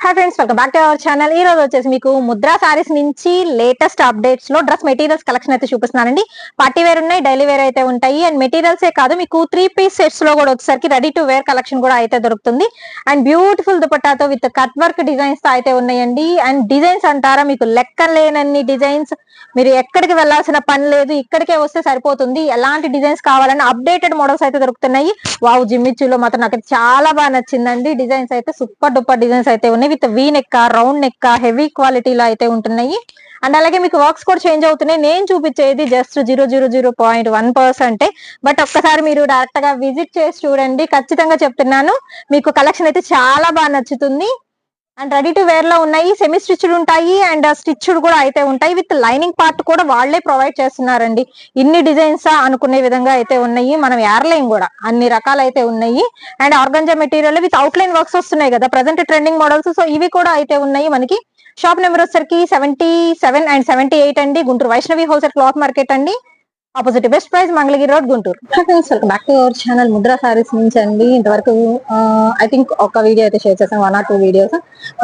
Hi friends, welcome back to our channel. ఈ రోజు వచ్చేసి మీకు ముద్రా సారీస్ నుంచి లేటెస్ట్ అప్డేట్స్ లో డ్రెస్ మెటీరియల్స్ కలెక్షన్ అయితే చూపిస్తున్నానండి. పార్టీ వేర్ ఉన్నాయి, డైలీ వేర్ అయితే ఉంటాయి. అండ్ మెటీరియల్స్ ఏ కాదు, మీకు 3 పీస్ సెట్స్ లో కూడా వచ్చేసరికి రెడీ టు వేర్ కలెక్షన్ కూడా అయితే దొరుకుతుంది. అండ్ బ్యూటిఫుల్ దుపట్టాతో విత్ కట్ వర్క్ డిజైన్స్ తో అయితే ఉన్నాయండి. అండ్ డిజైన్స్ అంటారా, మీకు లెక్క లేనన్ని డిజైన్స్. మీరు ఎక్కడికి వెళ్లాల్సిన పని లేదు, ఇక్కడికే వస్తే సరిపోతుంది. ఎలాంటి డిజైన్స్ కావాలన్నా అప్డేటెడ్ మోడల్స్ అయితే దొరుకుతున్నాయి. వావ్, జిమ్మిచ్చులో మాత్రం నాకు చాలా బాగా నచ్చిందండి. డిజైన్స్ అయితే సూపర్ డూపర్ డిజైన్స్ అయితే ఉన్నాయి. With V neck, round neck, heavy క్వాలిటీలో అయితే ఉంటున్నాయి. అండ్ అలాగే మీకు వర్క్స్ కూడా చేంజ్ అవుతున్నాయి. నేను చూపించేది జస్ట్ 0.1%. బట్ ఒక్కసారి మీరు డైరెక్ట్ గా విజిట్ చేసి చూడండి. ఖచ్చితంగా చెప్తున్నాను, మీకు కలెక్షన్ అయితే చాలా బాగా నచ్చుతుంది. అండ్ రెడీ టు వేర్ లో ఉన్నాయి, సెమీ స్టిచ్డ్ ఉంటాయి అండ్ స్టిచ్డ్ కూడా అయితే ఉంటాయి. విత్ లైనింగ్ పార్ట్ కూడా వాళ్లే ప్రొవైడ్ చేస్తున్నారండి. ఇన్ని డిజైన్స్ అనుకునే విధంగా అయితే ఉన్నాయి. మనం ఏర్లేం కూడా, అన్ని రకాలు అయితే ఉన్నాయి. And organza material with out line works వస్తున్నాయి కదా, ప్రజెంట్ ట్రెండింగ్ మోడల్స్. సో ఇవి కూడా అయితే ఉన్నాయి మనకి. షాప్ నెంబర్ వచ్చేసరికి 77 and 78 అండి. Guntur Vaishnavi wholesale cloth market అండి, opposite best price, Mangalagiri road, Guntur. Welcome back to our channel Mudra sarees నుంచి అండి. ఇంతవరకు ఐ థింక్ ఒక వీడియో అయితే షేర్ చేసాను, 1 or 2 videos.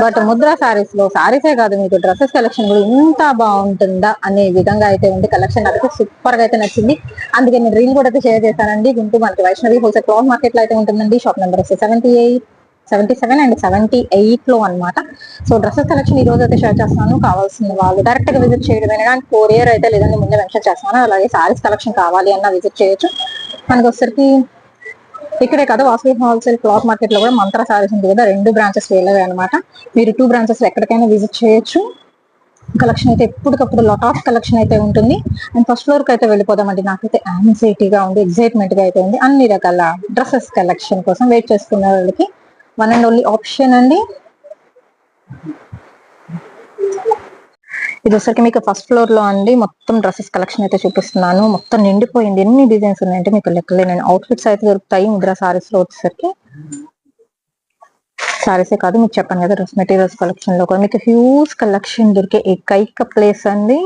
But Mudra sarees లో సారీసే కాదు, మీకు డ్రెస్సెస్ కలెక్షన్ కూడా ఇంత బాగుంటుందా అనే విధంగా అయితే ఉంది. కలెక్షన్ నాకు సూపర్ గా అయితే నచ్చింది. అందుకే నేను రీల్ కూడా అయితే షేర్ చేశానండి. గుంటూరు మనకి వైష్ణవి హోల్సేల్ క్లాత్ మార్కెట్ లో అయితే ఉంటుందండి. షాప్ నెంబర్ వచ్చి 77 and 78 లో అనమాట. సో డ్రెస్సెస్ కలెక్షన్ ఈ రోజు అయితే షేర్ చేస్తాను. కావాల్సిన వాళ్ళు డైరెక్ట్ గా విజిట్ చేయడమే, కానీ కొరియర్ అయితే లేదని ముందే మెన్షన్ చేస్తాను. అలాగే సారీస్ కలెక్షన్ కావాలి అన్న విజిట్ చేయొచ్చు. మనకి వచ్చేసరికి ఇక్కడే కదా, వాసవి హోల్సేల్ క్లాత్ మార్కెట్ లో కూడా మంత్ర సారీస్ ఉంది కదా, 2 బ్రాంచెస్ వేలవే అనమాట. మీరు 2 బ్రాంచెస్ ఎక్కడికైనా విజిట్ చేయొచ్చు. కలెక్షన్ అయితే ఎప్పటికప్పుడు లాట్ ఆఫ్ కలెక్షన్ అయితే ఉంటుంది. అండ్ ఫస్ట్ ఫ్లోర్ కి అయితే వెళ్ళిపోదామండి. నాకైతే యాంగ్జైటీగా ఉంది, ఎక్సైట్మెంట్ గా అయితే ఉంది. అన్ని రకాల డ్రెస్సెస్ కలెక్షన్ కోసం వెయిట్ చేసుకున్న వాళ్ళకి వన్ అండ్ ఓన్లీ ఆప్షన్ అండి. ఇది వచ్చరికి మీకు ఫస్ట్ ఫ్లోర్ లో అండి. మొత్తం డ్రెస్సెస్ కలెక్షన్ అయితే చూపిస్తున్నాను. మొత్తం నిండిపోయింది. ఎన్ని డిజైన్స్ ఉన్నాయంటే మీకు లెక్కలేని అవుట్ఫిట్స్ అయితే దొరుకుతాయి ముద్రా సారీస్ లో వచ్చేసరికి. సారీసే కాదు, మీకు చెప్పాను కదా, డ్రెస్ మెటీరియల్స్ కలెక్షన్ లో కూడా మీకు హ్యూజ్ కలెక్షన్ దొరికే ఏకైక ప్లేస్ అండి.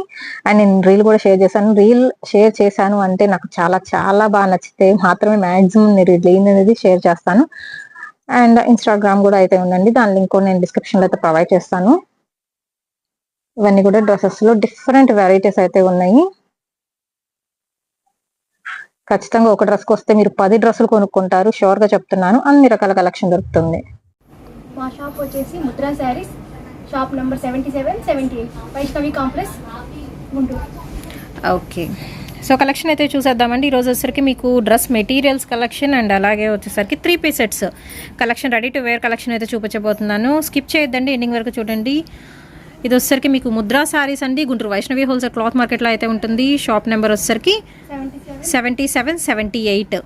అండ్ నేను రీల్ కూడా షేర్ చేశాను. రీల్ షేర్ చేశాను అంటే నాకు చాలా చాలా బాగా నచ్చితే మాత్రమే మాక్సిమం నేను రీల్ అనేది షేర్ చేస్తాను. అండ్ ఇన్స్టాగ్రామ్ కూడా అయితే ఉందండి, దాని లింక్ కూడా నేను డిస్క్రిప్షన్ లో అయితే ప్రొవైడ్ చేస్తాను. ఇవన్నీ కూడా డ్రెస్సెస్ లో డిఫరెంట్ వెరైటీస్ అయితే ఉన్నాయి. ఖచ్చితంగా ఒక డ్రెస్కి వస్తే మీరు 10 డ్రెస్సులు కొనుక్కుంటారు, షూర్ గా చెప్తున్నాను. అన్ని రకాల కలెక్షన్ దొరుకుతుంది. మా షాప్ వచ్చేసి Mudra saris, shop number 77, 78, Vaishnavi complex, Guntur. Okay, so collection అయితే చూసేద్దామండి. ఈరోజు వచ్చేసరికి మీకు డ్రెస్ మెటీరియల్స్ కలెక్షన్ అండ్ అలాగే వచ్చేసరికి 3 piece sets collection, ready to wear collection అయితే చూపించబోతున్నాను. స్కిప్ చేయొద్దండి, ఎండింగ్ వరకు చూడండి. ఇది వచ్చేసరికి మీకు ముద్రా సారీస్ అండి, గుంటూరు వైష్ణవి హోల్సేల్ క్లాత్ మార్కెట్లో అయితే ఉంటుంది. షాప్ నెంబర్ వచ్చేసరికి 77, 78,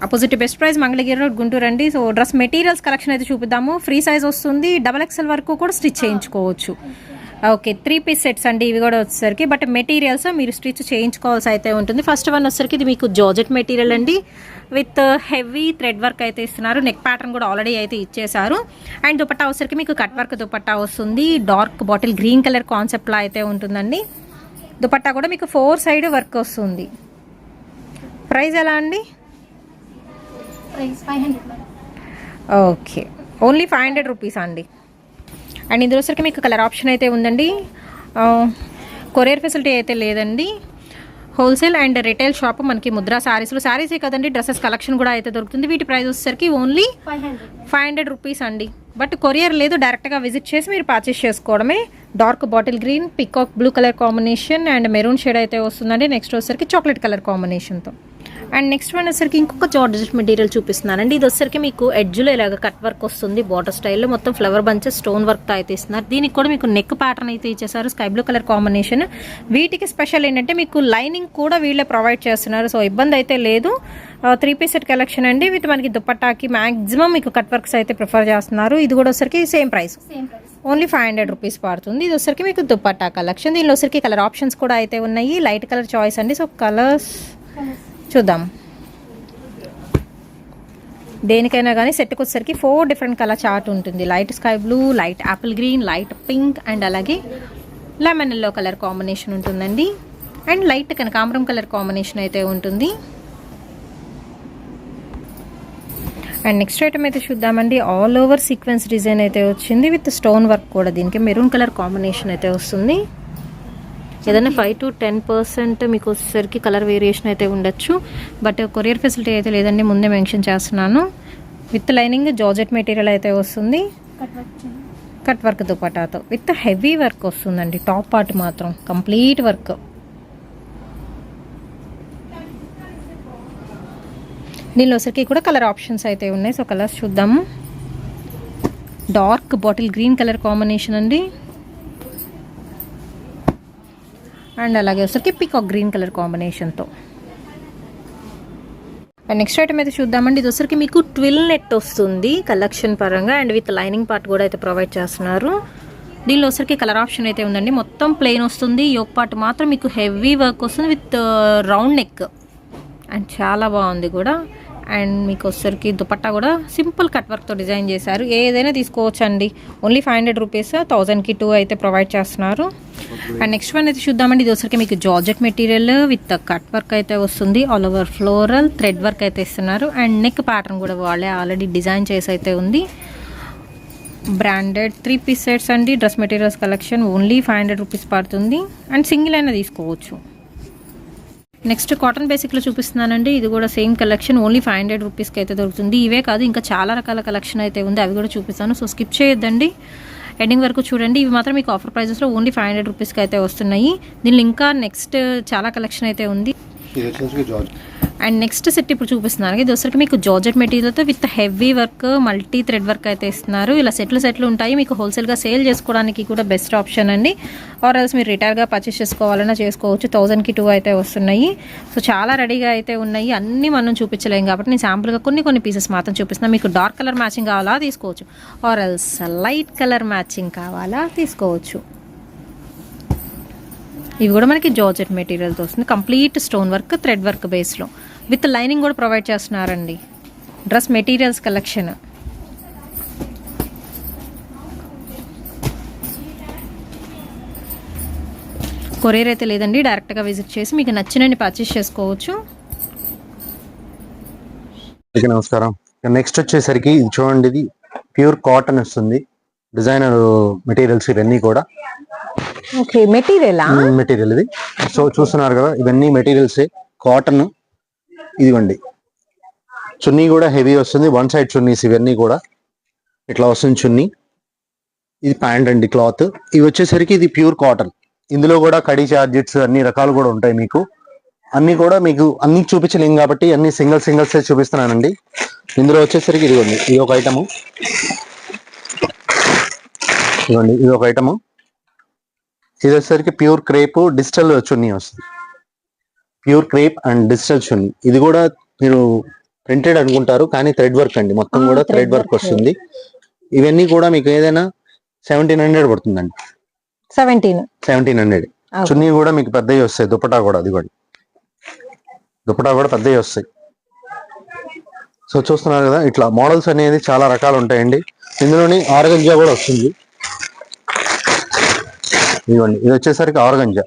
opposite best price, Mangalagiri road, Guntur అండి. సో డ్రెస్ మెటీరియల్స్ కలెక్షన్ అయితే చూపిద్దాము. ఫ్రీ సైజ్ వస్తుంది, XXL వరకు కూడా స్టిచ్ చేయించుకోవచ్చు. ఓకే, 3 పీస్ సెట్స్ అండి ఇవి కూడా వచ్చేసరికి. బట్ మెటీరియల్స్ మీరు స్టిచ్ చేయించుకోవాల్సి అయితే ఉంటుంది. ఫస్ట్ వన్ వచ్చేసరికి ఇది మీకు జార్జెట్ మెటీరియల్ అండి, విత్ హెవీ థ్రెడ్ వర్క్ అయితే ఇస్తున్నారు. నెక్ ప్యాటర్న్ కూడా ఆల్రెడీ అయితే ఇచ్చేసారు. అండ్ దుపట్టా వచ్చేసరికి మీకు కట్ వర్క్ దుపట్టా వస్తుంది. డార్క్ బాటిల్ గ్రీన్ కలర్ కాన్సెప్ట్లో అయితే ఉంటుందండి. దుపట్టా కూడా మీకు 4 సైడ్ వర్క్ వస్తుంది. ప్రైస్ ఎలా అండి? ప్రైస్ 500. ఓకే, ఓన్లీ 500 రూపీస్ అండి. అండ్ ఇందులో వచ్చరికి మీకు కలర్ ఆప్షన్ అయితే ఉందండి. కొరియర్ ఫెసిలిటీ అయితే లేదండి. హోల్సేల్ అండ్ రిటైల్ షాప్ మనకి ముద్రా సారీస్లో, సారీసే కదండి, డ్రెస్సెస్ కలెక్షన్ కూడా అయితే దొరుకుతుంది. వీటి ప్రైస్ వచ్చేసరికి ఓన్లీ 500 రూపీస్ అండి. బట్ కొరియర్ లేదు, డైరెక్ట్గా విజిట్ చేసి మీరు పర్చేస్ చేసుకోవడమే. Dark bottle green, peacock blue colour combination and maroon shade అయితే వస్తుందండి. నెక్స్ట్ వచ్చేసరికి చాక్లెట్ కలర్ కాంబినేషన్తో. అండ్ నెక్స్ట్ వన్ వచ్చేసరికి ఇంకొక జార్జెట్ మెటీరియల్ చూపిస్తున్నానండి. ఇది వచ్చేసరికి మీకు ఎడ్జ్లో ఇలాగ కట్ వర్క్ వస్తుంది, బార్డర్ స్టైల్లో మొత్తం ఫ్లవర్ బంచెస్ స్టోన్ వర్క్తో అయితే ఇస్తున్నారు. దీనికి కూడా మీకు నెక్ ప్యాటర్న్ అయితే ఇచ్చేసారు, స్కై బ్లూ కలర్ కాంబినేషన్. వీటికి స్పెషల్ ఏంటంటే మీకు లైనింగ్ కూడా వీళ్ళే ప్రొవైడ్ చేస్తున్నారు. సో ఇబ్బంది అయితే లేదు. 3 పీస్ సెట్ కలెక్షన్ అండి, విత్ మనకి దుపట్టాకి మాక్సిమం మీకు కట్ వర్క్స్ అయితే ప్రిఫర్ చేస్తున్నారు. ఇది కూడా వచ్చరికి సేమ్ ప్రైస్, ఓన్లీ 500 రూపీస్ పడుతుంది. ఇది వచ్చరికి మీకు దుపట్టా కలెక్షన్. దీనిలో వచ్చరికి కలర్ ఆప్షన్స్ కూడా అయితే ఉన్నాయి. లైట్ కలర్ చాయిస్ అండి. సో కలర్స్ చూద్దాం. దేనికైనా కానీ సెట్కి వచ్చేసరికి 4 డిఫరెంట్ కలర్ చార్ట్ ఉంటుంది. Light sky blue, light Apple green, light pink and అలాగే లెమన్ ఎల్లో కలర్ కాంబినేషన్ ఉంటుందండి. అండ్ లైట్ కనకాంబరం కలర్ కాంబినేషన్ అయితే ఉంటుంది. అండ్ నెక్స్ట్ ఐటమ్ అయితే చూద్దామండి. ఆల్ ఓవర్ సీక్వెన్స్ డిజైన్ అయితే వచ్చింది విత్ స్టోన్ వర్క్ కూడా. దీనికి మెరూన్ కలర్ కాంబినేషన్ అయితే వస్తుంది. ఏదైనా 5 to 10% మీకు వచ్చేసరికి కలర్ వేరియేషన్ అయితే ఉండొచ్చు. బట్ కొరియర్ ఫెసిలిటీ అయితే లేదండి, ముందే మెన్షన్ చేస్తున్నాను. విత్ లైనింగ్ జార్జెట్ మెటీరియల్ అయితే వస్తుంది. కట్ వర్క్ దుపటాతో విత్ హెవీ వర్క్ వస్తుందండి. టాప్ పార్ట్ మాత్రం కంప్లీట్ వర్క్. దీనిలో వచ్చరికి కూడా కలర్ ఆప్షన్స్ అయితే ఉన్నాయి. సో కలర్స్ చూద్దాము. Dark bottle green colour combination అండి. అండ్ అలాగే వచ్చరికి పీకాక్ గ్రీన్ కలర్ కాంబినేషన్తో. అండ్ నెక్స్ట్ ఐటమ్ అయితే చూద్దామండి. ఇది వచ్చరికి మీకు ట్విల్ నెట్ వస్తుంది కలెక్షన్ పరంగా. అండ్ విత్ లైనింగ్ పార్ట్ కూడా అయితే ప్రొవైడ్ చేస్తున్నారు. దీనిలో వచ్చరికి కలర్ ఆప్షన్ అయితే ఉందండి. మొత్తం ప్లెయిన్ వస్తుంది. యోక్ పార్ట్ మాత్రం మీకు హెవీ వర్క్ వస్తుంది విత్ రౌండ్ నెక్. అండ్ చాలా బాగుంది కూడా. అండ్ మీకు వచ్చరికి దుపట్టా కూడా సింపుల్ కట్ వర్క్తో డిజైన్ చేశారు. ఏదైనా తీసుకోవచ్చు అండి. ఓన్లీ 500 రూపీస్, 1000కి 2 అయితే ప్రొవైడ్ చేస్తున్నారు. అండ్ నెక్స్ట్ వన్ అయితే చూద్దామండి. ఇది వచ్చరికి మీకు georgette material with cut work అయితే వస్తుంది. All over floral thread work అయితే ఇస్తున్నారు. అండ్ నెక్ ప్యాటర్న్ కూడా వాళ్ళే ఆల్రెడీ డిజైన్ చేసి అయితే ఉంది. బ్రాండెడ్ 3 పీస్ సెట్స్ అండి. Dress materials collection only 500 rupees పడుతుంది. అండ్ సింగిల్ అయినా తీసుకోవచ్చు. నెక్స్ట్ కాటన్ బేసిక్లో చూపిస్తున్నానండి. ఇది కూడా సేమ్ కలెక్షన్ ఓన్లీ 500 రూపీస్కి అయితే దొరుకుతుంది. ఇవే కాదు ఇంకా చాలా రకాల కలెక్షన్ అయితే ఉంది, అవి కూడా చూపిస్తాను. సో స్కిప్ చేయొద్దండి, ఎండింగ్ వరకు చూడండి. ఇవి మాత్రం మీకు ఆఫర్ ప్రైజెస్లో ఓన్లీ 500 రూపీస్కి అయితే వస్తున్నాయి. దీనిలో ఇంకా నెక్స్ట్ చాలా కలెక్షన్ అయితే ఉంది. అండ్ నెక్స్ట్ సెట్ ఇప్పుడు చూపిస్తున్నాను. ఇది వచ్చరికి మీకు జార్జెట్ మెటీరియల్తో with heavy work multi thread work అయితే ఇస్తున్నారు. ఇలా సెట్లు ఉంటాయి. మీకు హోల్సేల్గా సేల్ చేసుకోవడానికి కూడా బెస్ట్ ఆప్షన్ అండి. ఆర్ ఎల్స్ మీరు రిటైల్గా పర్చేస్ చేసుకోవాలన్నా చేసుకోవచ్చు. 1000కి 2 అయితే వస్తున్నాయి. సో చాలా రెడీగా అయితే ఉన్నాయి. అన్నీ మనం చూపించలేం కాబట్టి నేను శాంపుల్గా కొన్ని పీసెస్ మాత్రం చూపిస్తున్నాను. మీకు డార్క్ కలర్ మ్యాచింగ్ కావాలా తీసుకోవచ్చు. Or else light colour matching కావాలా తీసుకోవచ్చు. ఇవి కూడా మనకి జార్జెట్ మెటీరియల్తో వస్తుంది. Complete stone work thread work బేస్లో విత్ లైనింగ్ కూడా ప్రొవైడ్ చేస్తున్నారండి. Dress materials collection. కొరియర్ అయితే లేదండి, డైరెక్ట్గా విజిట్ చేసి మీకు నచ్చినన్ని పర్చేస్ చేసుకోవచ్చు. నమస్కారం. నెక్స్ట్ వచ్చేసరికి ఇది చూడండి, ఇది ప్యూర్ కాటన్ వస్తుంది. డిజైనర్ మెటీరియల్స్ ఇవన్నీ కూడా. ఓకే, మెటీరియల్ ఇది. సో చూస్తున్నారు కదా, ఇవన్నీ మెటీరియల్స్ కాటన్. ఇదిగోండి, చున్నీ కూడా హెవీ వస్తుంది. 1 సైడ్ చున్నీస్ ఇవన్నీ కూడా ఇట్లా వస్తుంది చున్నీ. ఇది ప్యాంట్ అండి, క్లాత్. ఇవి వచ్చేసరికి ఇది ప్యూర్ కాటన్. ఇందులో కూడా కడీ చార్జెట్స్ అన్ని రకాలు కూడా ఉంటాయి మీకు. అన్ని కూడా మీకు అన్ని చూపించలేం కాబట్టి అన్ని సింగిల్స్ చూపిస్తున్నానండి. ఇందులో వచ్చేసరికి ఇదిగోండి, ఇది ఒక ఐటము. ఇదిగోండి, ఇది ఒక ఐటము. ఇది వచ్చేసరికి ప్యూర్ క్రేప్ డిజిటల్ చున్నీ వస్తుంది. ప్యూర్ క్రేప్ అండ్ డిజిటల్ చున్నీ. ఇది కూడా మీరు ప్రింటెడ్ అనుకుంటారు కానీ థ్రెడ్ వర్క్ అండి, మొత్తం కూడా థ్రెడ్ వర్క్ వస్తుంది. ఇవన్నీ కూడా మీకు ఏదైనా 1700 పడుతుందండి. 1700. చున్నీ కూడా మీకు పెద్దవి వస్తాయి. దుపట్టా కూడా అదిగోండి, దుపట్టా కూడా పెద్దవి వస్తాయి. సో చూస్తున్నారు కదా, ఇట్లా మోడల్స్ అనేది చాలా రకాలు ఉంటాయండి. ఇందులోని ఆర్గంజా కూడా వస్తుంది. ఇదిగోండి, ఇది వచ్చేసరికి ఆర్గంజా.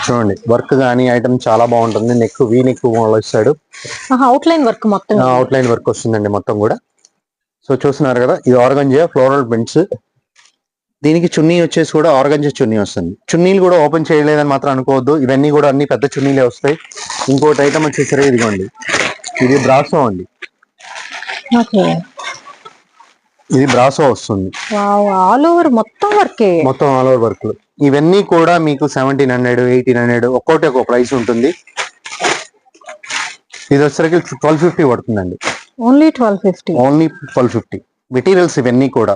చూడండి, వర్క్ కానీ ఐటమ్ చాలా బాగుంటుంది. నెక్ వీ నెక్ మోడల్ ఇస్తాడు. అవుట్లైన్ వర్క్ మొత్తం అవుట్లైన్ వర్క్ వస్తుందండి మొత్తం కూడా. సో చూస్తున్నారు కదా, ఇది ఆర్గంజా ఫ్లోరల్ ప్రింట్స్. దీనికి చున్నీ వచ్చేసి కూడా ఆర్గంజా చున్నీ వస్తుంది. చున్నీలు కూడా ఓపెన్ చేయలేదని మాత్రం అనుకోవద్దు, ఇవన్నీ కూడా అన్ని పెద్ద చున్నీలే వస్తాయి. ఇంకోటి ఐటమ్ వచ్చేసరికి ఇదిగోండి, ఇది బ్రాసో అండి. ఇది బ్రాసో వస్తుంది. ఆల్ ఓవర్ మొత్తం ఆల్ ఓవర్ వర్క్. ఇవన్నీ కూడా మీకు 1700, 1800 ఒక్కోటి ఒక ప్రైస్ ఉంటుంది. ఇది వచ్చేసరికి 1250 పడుతుందండి. ఓన్లీ 1250. మెటీరియల్స్ ఇవన్నీ కూడా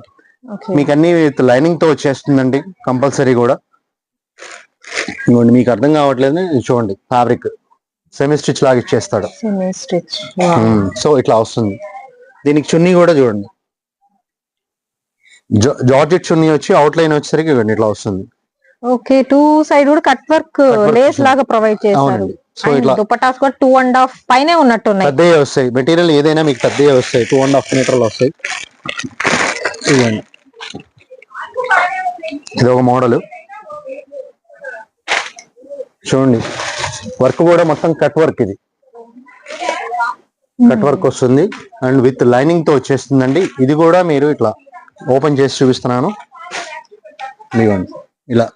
మీకు అన్ని లైనింగ్ తో వచ్చేస్తుందండి కంపల్సరీ కూడా. ఇవ్వండి, మీకు అర్థం కావట్లేదు చూడండి, ఫ్యాబ్రిక్ సెమీ స్టిచ్ లాగా ఇచ్చేస్తాడు. సో ఇట్లా వస్తుంది. దీనికి చున్నీ కూడా చూడండి, జార్జెట్ చున్నీ వచ్చి అవుట్ లైన్ వచ్చేసరికి ఇట్లా వస్తుంది. ఓకే, 2 సైడ్ కూడా కట్ వర్క్ లేస్ లాగా ప్రొవైడ్ చేశారు. సో ఇట్లా దుపట్టాస్ కూడా 2.5 పైనే ఉన్నట్టున్నాయి. పెద్దవి వస్తాయి. మెటీరియల్ ఏదైనా మీకు పెద్దవి వస్తాయి. 2.5 మీటర్లు వస్తాయి. ఇదండి, ఇది ఒక మోడల్. చూడండి, వర్క్ కూడా మొత్తం కట్ వర్క్. ఇది కట్ వర్క్ వస్తుంది అండ్ విత్ లైనింగ్ తో వచ్చేస్తుందండి. ఇది కూడా మీరు ఇట్లా ఓపెన్ చేసి చూపిస్తున్నాను. ఇదిగోండి ఇలా.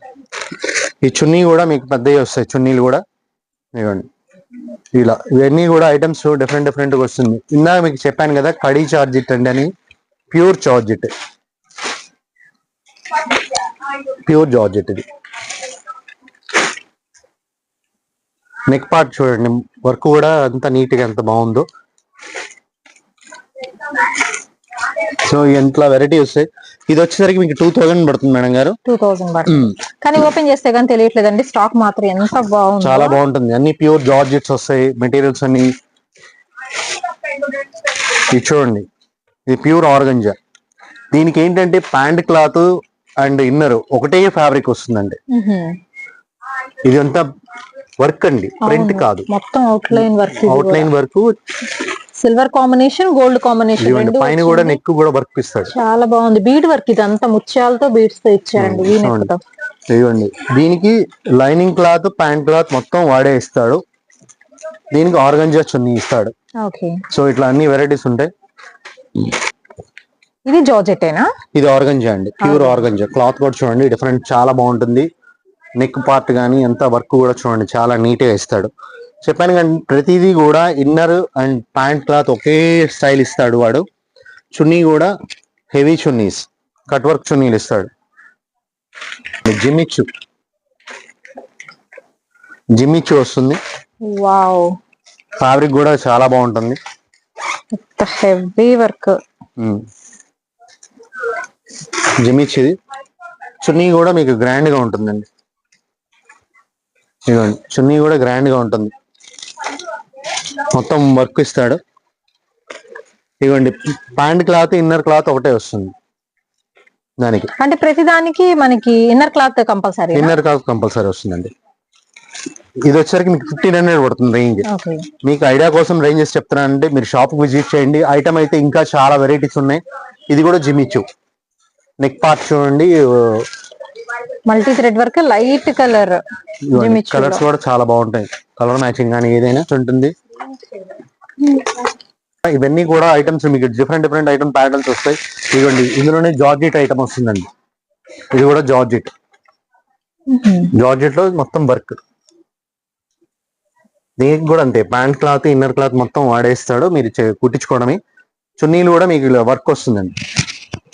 ఈ చున్నీ కూడా మీకు పెద్దవి వస్తాయి, చున్నీలు కూడా ఇదిగోండి ఇలా. ఇవన్నీ కూడా ఐటమ్స్ డిఫరెంట్ డిఫరెంట్ గా వస్తుంది. ఇందాక మీకు చెప్పాను కదా కడీ జార్జెట్ అండి అని, ప్యూర్ జార్జెట్, ప్యూర్ జార్జెట్. ఇది నెక్ పార్ట్ చూడండి, వర్క్ కూడా అంత నీట్ గా ఎంత బాగుందో. సో ఇంట్లో వెరైటీ వస్తాయి. ఇది వచ్చేసరికి మీకు 2000 పడుతుంది మేడం గారు. 2000 పడుతుంది. కానీ ఓపెన్ చేస్తే కానీ తెలియట్లేదండి, స్టాక్ మాత్రం ఎంత బాగుంది, చాలా బాగుంటుంది. అన్ని ప్యూర్ జార్జెట్స్ వస్తాయి మెటీరియల్స్ అన్ని. ఇది చూడండి, ఇది ప్యూర్ ఆర్గంజా. దీనికి ఏంటంటే ప్యాంట్ క్లాత్ అండ్ ఇన్నర్ ఒకటే ఫ్యాబ్రిక్ వస్తుందండి. ఇది అంతా వర్క్ అండి, ప్రింట్ కాదు, మొత్తం outline work. Outline work, silver combination, gold combination, పైన కూడా నెక్ కూడా వర్క్ ఇస్తాడు. చాలా బాగుంది. బీడ్ వర్క్, ఇదంతా ముత్యాలతో బీడ్స్ తో ఇచ్చారండి. ఇవ్వండి, దీనికి లైనింగ్ క్లాత్, ప్యాంట్ క్లాత్ మొత్తం వాడే ఇస్తాడు. దీనికి ఆర్గంజా చున్నీ ఇస్తాడు. ఓకే. సో ఇట్లా అన్ని వెరైటీస్ ఉంటాయి. ఇది జార్జెటేనా? ఇది ఆర్గంజా అండి, ప్యూర్ ఆర్గంజా. క్లాత్ కూడా చూడండి డిఫరెంట్, చాలా బాగుంటుంది. నెక్ పార్ట్ కానీ ఎంత వర్క్ కూడా చూడండి చాలా నీట్ గా ఇస్తాడు. చెప్పాను కానీ ప్రతిదీ కూడా inner and pant cloth okay style ఇస్తాడు వాడు. చున్నీ కూడా హెవీ చున్నీస్, కట్ వర్క్ చున్నీలు ఇస్తాడు. జిమ్మిచ్చు, జిమ్మిచ్చు వస్తుంది. వావ్, ఫ్యాబ్రిక్ కూడా చాలా బాగుంటుంది, హెవీ వర్క్. జిమ్మిచ్చి. చున్నీ కూడా మీకు గ్రాండ్ గా ఉంటుందండి. ఇదిగోండి, చున్నీ కూడా గ్రాండ్ గా ఉంటుంది, మొత్తం వర్క్ ఇస్తాడు. ఇదిగోండి, ప్యాంట్ క్లాత్, ఇన్నర్ క్లాత్ ఒకటే వస్తుంది దానికి. అంటే ప్రతి దానికి మనకి inner cloth compulsory, inner cloth compulsory వస్తుందండి. ఇది వచ్చేసరికి మీకు 1500 పడుతుంది రేంజ్. మీకు ఐడియా కోసం రేంజెస్ చెప్తున్నానంటే మీరు షాప్ విజిట్ చేయండి. ఐటమ్ అయితే ఇంకా చాలా వెరైటీస్ ఉన్నాయి. ఇది కూడా జిమ్మిచ్చు. నెక్ పార్ట్ చూడండి, multi thread work, light colour. Colours కూడా చాలా బాగుంటాయి, కలర్ మ్యాచింగ్ కానీ ఏదైనా ఉంటుంది. ఇవన్నీ కూడా ఐటమ్స్ మీకు డిఫరెంట్ డిఫరెంట్ ఐటమ్ ప్యాటర్న్స్ వస్తాయి. ఇదిగోండి, ఇందులోనే జార్జెట్ ఐటమ్ వస్తుందండి. ఇది కూడా జార్జెట్, జార్జెట్ లో మొత్తం వర్క్. దీనికి కూడా అంతే, ప్యాంట్ క్లాత్, ఇన్నర్ క్లాత్ మొత్తం వాడేస్తాడు, మీరు కుట్టించుకోవడమే. చున్నీలు కూడా మీకు వర్క్ వస్తుందండి,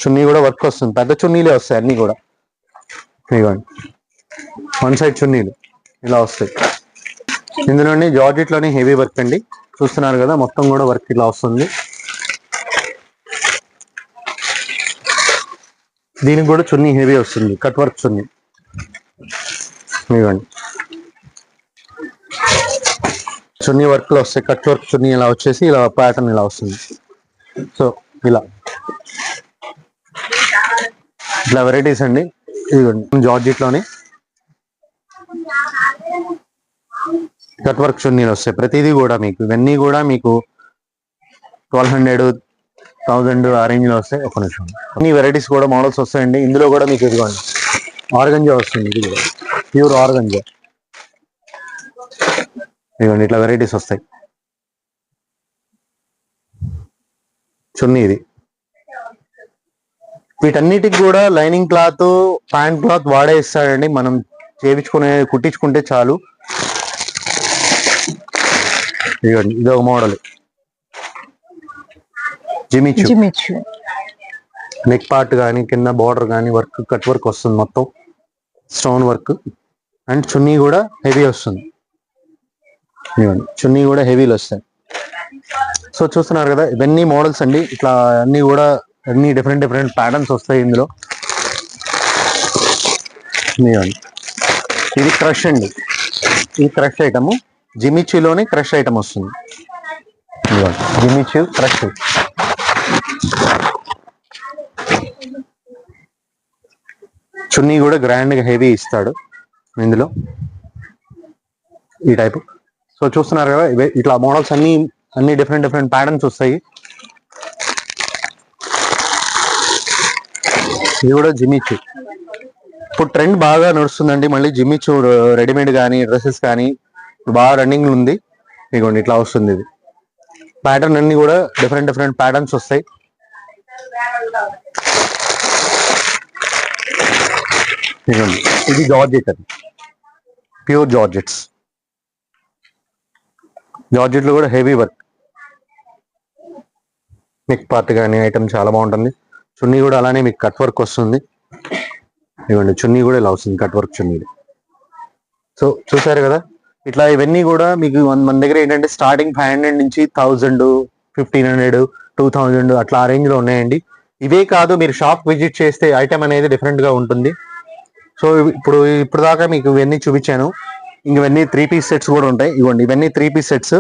చున్నీ కూడా వర్క్ వస్తుంది. పెద్ద చున్నీలే వస్తాయి అన్ని కూడా. ఇవ్వండి, వన్ సైడ్ చున్నీలు ఇలా వస్తాయి. ఇందులోని జార్జెట్ లోనే హెవీ వర్క్ అండి, చూస్తున్నారు కదా మొత్తం కూడా వర్క్ ఇలా వస్తుంది. దీనికి కూడా చున్నీ హెవీ వస్తుంది, కట్ వర్క్ చున్నీ. ఇవ్వండి, చున్నీ వర్క్ లో వస్తాయి, కట్ వర్క్ చున్నీ ఇలా వచ్చేసి ఇలా ప్యాటర్న్ ఇలా వస్తుంది. సో ఇలా ఇట్లా వెరైటీస్ అండి. ఇదిగోండి, జార్జెట్ లోనే కట్ వర్క్ చున్నీలు వస్తాయి. ప్రతిదీ కూడా మీకు ఇవన్నీ కూడా మీకు 1200, 1000 ఆ రేంజ్ లో వస్తాయి. ఒక నిమిషం, అన్ని వెరైటీస్ కూడా మోడల్స్ వస్తాయండి. ఇందులో కూడా మీకు ఇదిగోండి ఆర్గంజా వస్తుంది, ఇది కూడా ప్యూర్ ఆర్గంజా. ఇదిగోండి, ఇట్లా వెరైటీస్ వస్తాయి. చున్నీ ఇది. వీటన్నిటికి కూడా లైనింగ్ క్లాత్, ప్యాంట్ క్లాత్ వాడే ఇస్తాడండి. మనం కుట్టించుకుంటే చాలు. ఇదిగోండి, ఇది ఒక మోడల్ జిమ్మిచ్చు. నెక్ పార్ట్ కానీ కింద బార్డర్ కానీ వర్క్, కట్ వర్క్ వస్తుంది, మొత్తం స్టోన్ వర్క్. అండ్ చున్నీ కూడా హెవీ వస్తుంది. ఇదిగోండి, చున్నీ కూడా హెవీలు వస్తాయి. సో చూస్తున్నారు కదా, ఇవన్నీ మోడల్స్ అండి. ఇట్లా అన్ని కూడా అన్ని డిఫరెంట్ డిఫరెంట్ ప్యాటర్న్స్ వస్తాయి ఇందులో. ఇది క్రష్ అండి, ఈ క్రష్ ఐటమ్ జిమ్మిచ్చులోనే క్రష్ ఐటమ్ వస్తుంది. జిమ్మిచ్చు క్రష్. చున్నీ కూడా గ్రాండ్ గా హెవీ ఇస్తాడు ఇందులో, ఈ టైప్. సో చూస్తున్నారు కదా, ఇట్లా మోడల్స్ అన్ని డిఫరెంట్ డిఫరెంట్ ప్యాటర్న్స్ వస్తాయి. ఇది కూడా జిమ్మిచ్చు. ఇప్పుడు ట్రెండ్ బాగా నడుస్తుందండి. మళ్ళీ జిమ్మిచ్చు రెడీమేడ్ కానీ డ్రెస్సెస్ కానీ బాగా రన్నింగ్ ఉంది. ఇదిగోండి, ఇట్లా వస్తుంది. ఇది ప్యాటర్న్ అన్ని కూడా డిఫరెంట్ డిఫరెంట్ ప్యాటర్న్స్ వస్తాయి. ఇది జార్జెట్ అది, ప్యూర్ జార్జెట్స్. జార్జెట్ లో కూడా హెవీ వర్క్, నెక్ పార్ట్ కానీ ఐటమ్ చాలా బాగుంటుంది. చున్నీ కూడా అలానే మీకు కట్ వర్క్ వస్తుంది. ఇవ్వండి చున్నీ కూడా ఇలా వస్తుంది, కట్ వర్క్ చున్నీ. సో చూసారు కదా, ఇట్లా ఇవన్నీ కూడా మీకు మన దగ్గర ఏంటంటే స్టార్టింగ్ 500 నుంచి 1000, 1500, 2000 అట్లా ఆ రేంజ్ లో ఉన్నాయండి. ఇవే కాదు, మీరు షాప్ విజిట్ చేస్తే ఐటమ్ అనేది డిఫరెంట్ గా ఉంటుంది. సో ఇప్పుడు దాకా మీకు ఇవన్నీ చూపించాను. ఇవన్నీ 3 పీస్ సెట్స్ కూడా ఉంటాయి. ఇవ్వండి ఇవన్నీ 3 పీస్ సెట్స్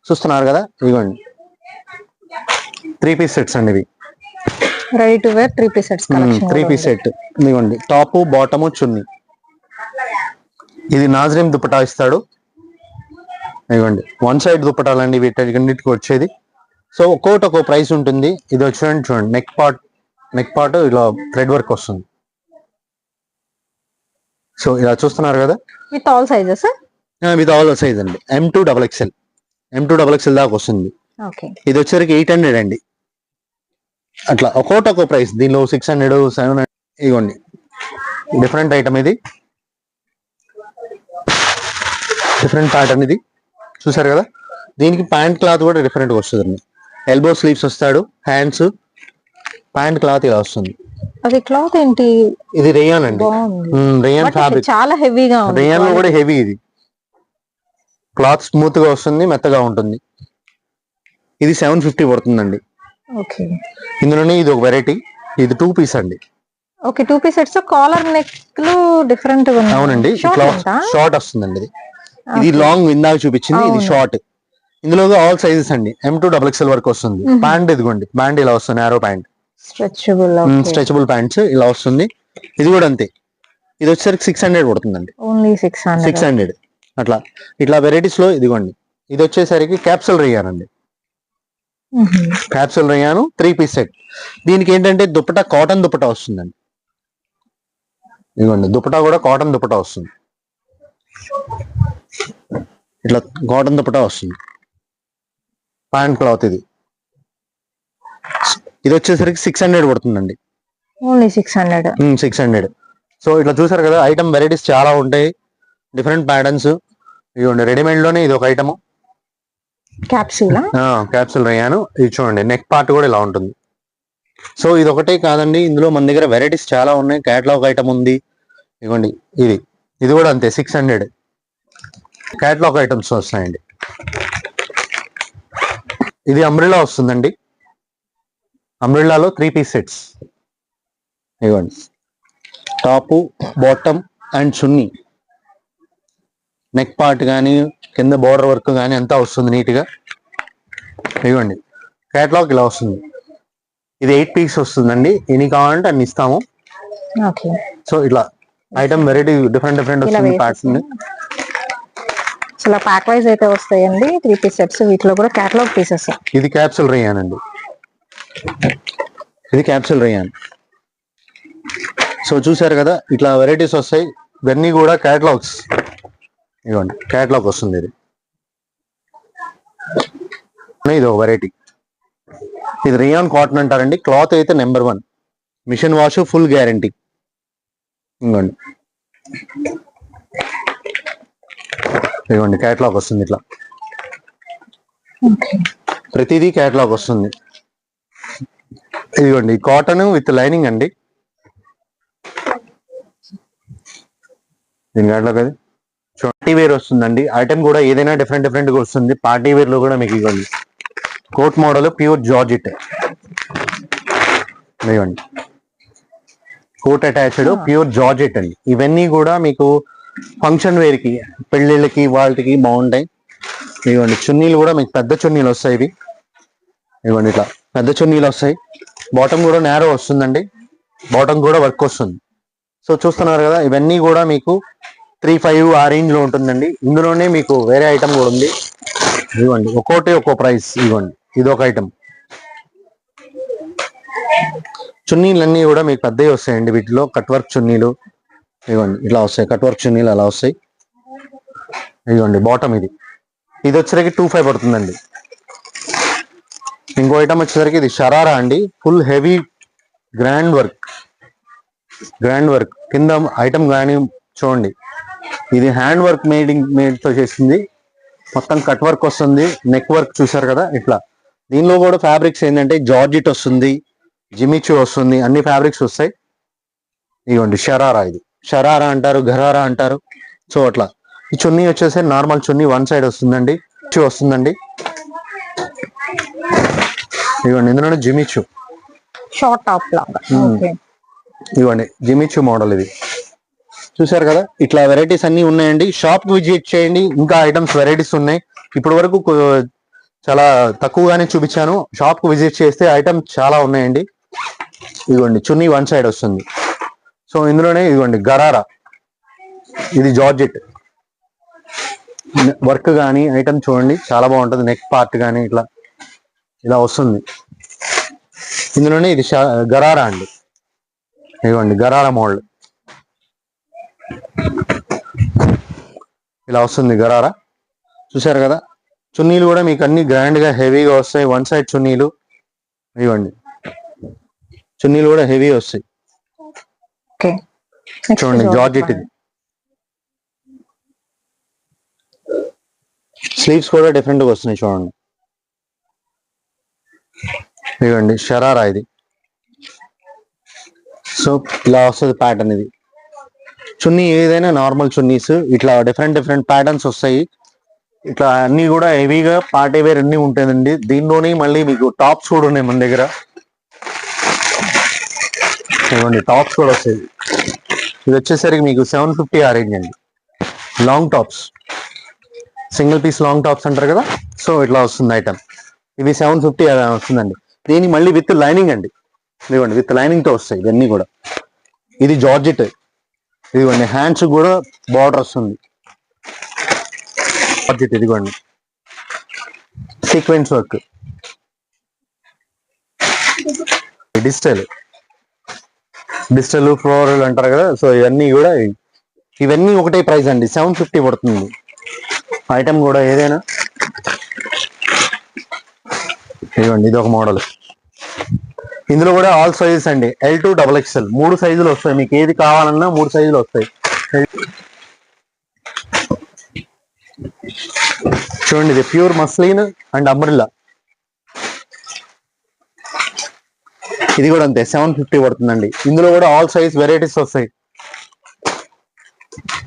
చూస్తున్నారు కదా, ఇవ్వండి 3 పీస్ సెట్స్ అండి ఇవి. Ready to wear 3 piece sets collection. 3 piece set ఇవ్వండి, టాప్ బాటమ్ చున్నీ. ఇది నాజరీన్ దుపట్టా ఇస్తాడు. ఇవ్వండి 1 సైడ్ దుపట్టాలండి వీటన్నిటికి వచ్చేది. సో ఒక్కొక్కటి ఒక్కో ప్రైస్ ఉంటుంది. ఇది వచ్చేయండి చూడండి, నెక్ పార్ట్ ఇలా థ్రెడ్ వర్క్ వస్తుంది. సో ఇలా చూస్తున్నారు కదా, with all sizes. With all size అండి, M2 XXL దాకా వస్తుంది. ఓకే, ఇది వచ్చేసరికి 800 అండి. అట్లా ఒక్కొక్కటి ఒక్కో ప్రైస్. దీనిలో 600, 700. ఇవ్వండి డిఫరెంట్ ఐటమ్, ఇది డిఫరెంట్ ప్యాటర్న్. ఇది చూసారు కదా, దీనికి ప్యాంట్ క్లాత్ కూడా డిఫరెంట్ గా వస్తుంది. ఎల్బో స్లీవ్స్ వస్తాడు, హ్యాండ్స్, ప్యాంట్ క్లాత్ ఇలా వస్తుంది. అది క్లాత్ ఏంటి? ఇది రేయాన్ అండి, రేయాన్ ఫ్యాబ్రిక్. చాలా హెవీగా ఉంది. రేయాన్ లో కూడా హెవీ. ఇది క్లాత్ స్మూత్ గా వస్తుంది, మెత్తగా ఉంటుంది. ఇది 750 పడుతుందండి. ఓకే, ఇందులోనే ఇది ఒక వెరైటీ. ఇది 2 పీస్ అండి. Okay, 2 piece sets. Collar neck లు డిఫరెంట్ గా ఉన్నాయి. అవునండి, షార్ట్ వస్తుందండి. ఇది లాంగ్ ఇందాక చూపించింది, ఇది షార్ట్. ఇందులో ఆల్ సైజెస్ అండి, M2 XXL వరకు వస్తుంది. ప్యాంట్ ఇదిగోండి, ప్యాంట్ ఇలా వస్తుంది, నారో ప్యాంట్, స్ట్రెచబుల్ ప్యాంట్స్ ఇలా వస్తుంది. ఇది కూడా అంతే. ఇది వచ్చేసరికి 600 పడుతుందండి. ఓన్లీ 600. అట్లా ఇట్లా వెరైటీస్ లో ఇదిగోండి. ఇది వచ్చేసరికి క్యాప్సూల్ రేయాన్ అండి. Capsule rayon 3 piece set. దీనికి ఏంటంటే దుపట్టా కాటన్ దుపట్టా వస్తుందండి. ఇదిగోండి దుపట్టా కూడా కాటన్ దుపట్టా వస్తుంది. ఇట్లా కాటన్ దుపట్టా వస్తుంది. ప్యాంట్ క్లాత్ ఇది. ఇది వచ్చేసరికి 600 పడుతుందండి. ఓన్లీ 600. సో ఇట్లా చూసారు కదా, ఐటమ్ వెరైటీస్ చాలా ఉంటాయి, డిఫరెంట్ ప్యాటర్న్స్. ఇవ్వండి రెడీమేడ్ లోనే ఇది ఒక ఐటమ్, క్యాప్సూల్ రేయాను. ఇది చూడండి, నెక్ పార్ట్ కూడా ఇలా ఉంటుంది. సో ఇది ఒకటే కాదండి, ఇందులో మన దగ్గర వెరైటీస్ చాలా ఉన్నాయి. క్యాటలాగ్ ఐటమ్ ఉంది. ఇవ్వండి ఇది కూడా అంతే 600. క్యాటలాగ్ ఐటమ్స్ వస్తాయండి. ఇది అంబ్రెల్లా వస్తుందండి. అంబ్రెల్లాలో 3 పీస్ సెట్స్. ఇవ్వండి top, bottom and chunni. Neck part కానీ కింద బోర్డర్ వర్క్ కానీ అంతా వస్తుంది నీట్ గా. ఇవ్వండి క్యాటలాగ్ ఇలా వస్తుంది. ఇది 8 పీస్ వస్తుందండి. ఎన్ని కావాలంటే అన్ని ఇస్తాము. సో ఇట్లా ఐటమ్ వెరైటీ డిఫరెంట్ వస్తుంది ప్యాటర్న్. చాలా ప్యాక్ వైజ్ అయితే వస్తాయండి 3 పీస్ సెట్స్. వీటిలో కూడా క్యాటలాగ్ పీసెస్. ఇది క్యాప్సూల్ రేయాన్ అండి. ఇది క్యాప్సూల్ రేయాన్. సో చూసారు కదా, ఇట్లా వెరైటీస్ వస్తాయి. ఇవన్నీ కూడా క్యాటలాగ్స్. ఇవ్వండి క్యాటలాగ్ వస్తుంది. ఇది ఒక వెరైటీ. ఇది రేయాన్ కాటన్ అంటారండి. క్లాత్ అయితే number 1. Machine wash, full guarantee. ఇవ్వండి క్యాటలాగ్ వస్తుంది. ఇట్లా ప్రతిదీ క్యాటలాగ్ వస్తుంది. ఇదిగోండి కాటన్ విత్ లైనింగ్ అండి. దీని క్యాటలాగ్ అది పార్టీ వేర్ వస్తుందండి. ఐటమ్ కూడా ఏదైనా డిఫరెంట్ గా వస్తుంది. పార్టీ వేర్ లో కూడా మీకు ఇవ్వండి కోట్ మోడల్, ప్యూర్ జార్జెట్. ఇవ్వండి కోట్ అటాచ్డ్ ప్యూర్ జార్జెట్ అండి. ఇవన్నీ కూడా మీకు ఫంక్షన్ వేర్ కి, పెళ్లిళ్ళకి, వాళ్ళకి బాగుంటాయి. ఇవ్వండి చున్నీలు కూడా మీకు పెద్ద చున్నీలు వస్తాయి. ఇవి ఇవ్వండి ఇట్లా పెద్ద చున్నీలు వస్తాయి. బాటమ్ కూడా నేరో వస్తుందండి. బాటమ్ కూడా వర్క్ వస్తుంది. సో చూస్తున్నారు కదా, ఇవన్నీ కూడా మీకు 3-5 ఆ రేంజ్ లో ఉంటుందండి. ఇందులోనే మీకు వేరే ఐటమ్ కూడా ఉంది. ఇవ్వండి ఒక్కోటి ఒక్కో ప్రైస్. ఇవ్వండి ఇది ఒక ఐటమ్. చున్నీలన్నీ కూడా మీకు పెద్దవి వస్తాయండి. వీటిలో కట్ వర్క్ చున్నీలు ఇవ్వండి ఇట్లా వస్తాయి. కట్ వర్క్ చున్నీలు అలా వస్తాయి. ఇవ్వండి బాటమ్ ఇది వచ్చరికి 25 పడుతుందండి. ఇంకో ఐటమ్ వచ్చేసరికి ఇది షరారా అండి, ఫుల్ హెవీ గ్రాండ్ వర్క్ కింద ఐటమ్ కానీ చూడండి, ఇది హ్యాండ్ వర్క్ మేడ్ తో చేసింది, మొత్తం కట్ వర్క్ వస్తుంది, నెక్ వర్క్ చూసారు కదా ఇట్లా. దీనిలో కూడా ఫ్యాబ్రిక్స్ ఏంటంటే జార్జిట్ వస్తుంది, జిమిచూ వస్తుంది, అన్ని ఫ్యాబ్రిక్స్ వస్తాయి. ఇదిగోండి షరారా, ఇది షరారా అంటారు, గరారా అంటారు. సో అట్లా ఈ చున్నీ వచ్చేసి నార్మల్ చున్నీ వన్ సైడ్ వస్తుందండి, వస్తుందండి. ఇదిగోండి ఇందులోనే జిమిచూ షార్ట్ టాప్ లాగా. ఇవ్వండి జిమిచూ మోడల్, ఇది చూసారు కదా. ఇట్లా వెరైటీస్ అన్ని ఉన్నాయండి, షాప్ కి విజిట్ చేయండి, ఇంకా ఐటమ్స్ వెరైటీస్ ఉన్నాయి. ఇప్పటి వరకు చాలా తక్కువగానే చూపించాను, షాప్ కు విజిట్ చేస్తే ఐటమ్స్ చాలా ఉన్నాయండి. ఇదిగోండి చున్నీ వన్ సైడ్ వస్తుంది. సో ఇందులోనే ఇదిగోండి గరారా, ఇది జార్జెట్ వర్క్ కానీ ఐటమ్ చూడండి చాలా బాగుంటుంది, నెక్ పార్ట్ కానీ ఇట్లా ఇలా వస్తుంది. ఇందులోనే ఇది గరారా అండి, ఇదిగోండి గరారా మోడల్ ఇలా వస్తుంది గరారా, చూసారు కదా. చున్నీలు కూడా మీకు అన్ని గ్రాండ్ గా హెవీగా వస్తాయి, వన్ సైడ్ చున్నీలు. ఇవ్వండి చున్నీలు కూడా హెవీ వస్తాయి, చూడండి జార్జెట్. ఇది స్లీవ్స్ కూడా డిఫరెంట్ గా వస్తున్నాయి చూడండి. ఇవ్వండి షరారా, ఇది సో ఇలా వస్తుంది ప్యాటర్న్. ఇది చున్నీ ఏదైనా నార్మల్ చున్నీస్ ఇట్లా డిఫరెంట్ ప్యాటర్న్స్ వస్తాయి. ఇట్లా అన్ని కూడా హెవీగా పార్టీ వేర్ అన్ని ఉంటాయండి. దీనిలోనే మళ్ళీ మీకు టాప్స్ కూడా ఉన్నాయి మన దగ్గర. ఇవ్వండి టాప్స్ కూడా వస్తాయి. ఇది వచ్చేసరికి మీకు 750 ఆ రేంజ్ అండి. Long tops, single piece long tops అంటారు కదా, సో ఇట్లా వస్తుంది ఐటమ్. ఇవి 750 వస్తుందండి. దీని మళ్ళీ విత్ లైనింగ్ అండి, ఇదిగోండి విత్ లైనింగ్ తో వస్తాయి ఇవన్నీ కూడా. ఇది జార్జెట్, ఇదిగోండి హ్యాండ్స్ కూడా బార్డర్ వస్తుంది జార్జెట్. ఇదిగోండి సీక్వెన్స్ వర్క్, డిజిటల్ ఫ్లోరల్ అంటారు కదా, సో ఇవన్నీ ఒకటే ప్రైస్ అండి, 750 పడుతుంది ఐటమ్ కూడా ఏదైనా. ఇదిగోండి ఇది ఒక మోడల్, ఇందులో కూడా ఆల్ సైజెస్ అండి, L to XXL 3 సైజులు వస్తాయి. మీకు ఏది కావాలన్నా 3 సైజులు వస్తాయి. చూడండి ఇది ప్యూర్ మస్లిన్ అండ్ అంబ్రెల్లా, ఇది కూడా అంతే 750 పడుతుందండి. ఇందులో కూడా ఆల్ సైజ్ వెరైటీస్ వస్తాయి.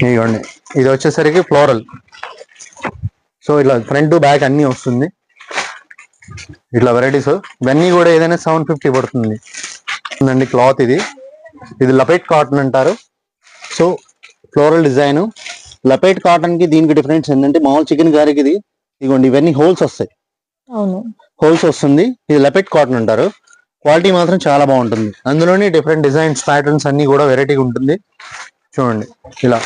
ఇదిగోండి ఇది వచ్చేసరికి ఫ్లోరల్, సో ఇట్లా ఫ్రంట్ టు బ్యాక్ అన్ని వస్తుంది, ఇట్లా వెరైటీస్. ఇవన్నీ కూడా ఏదైనా 750 పడుతుంది అండి. క్లాత్ ఇది లపేట్ కాటన్ అంటారు. సో ఫ్లోరల్ డిజైన్ లపేట్ కాటన్ కి దీనికి డిఫరెన్స్ ఏంటంటే, మామూలు చికెన్ గారికి ఇదిగోండి ఇవన్నీ హోల్స్ వస్తాయి, హోల్స్ వస్తుంది. ఇది లపేట్ కాటన్ అంటారు. క్వాలిటీ మాత్రం చాలా బాగుంటుంది. అందులోనే డిఫరెంట్ డిజైన్స్ ప్యాటర్న్స్ అన్ని కూడా వెరైటీగా ఉంటుంది. చూడండి ఇలా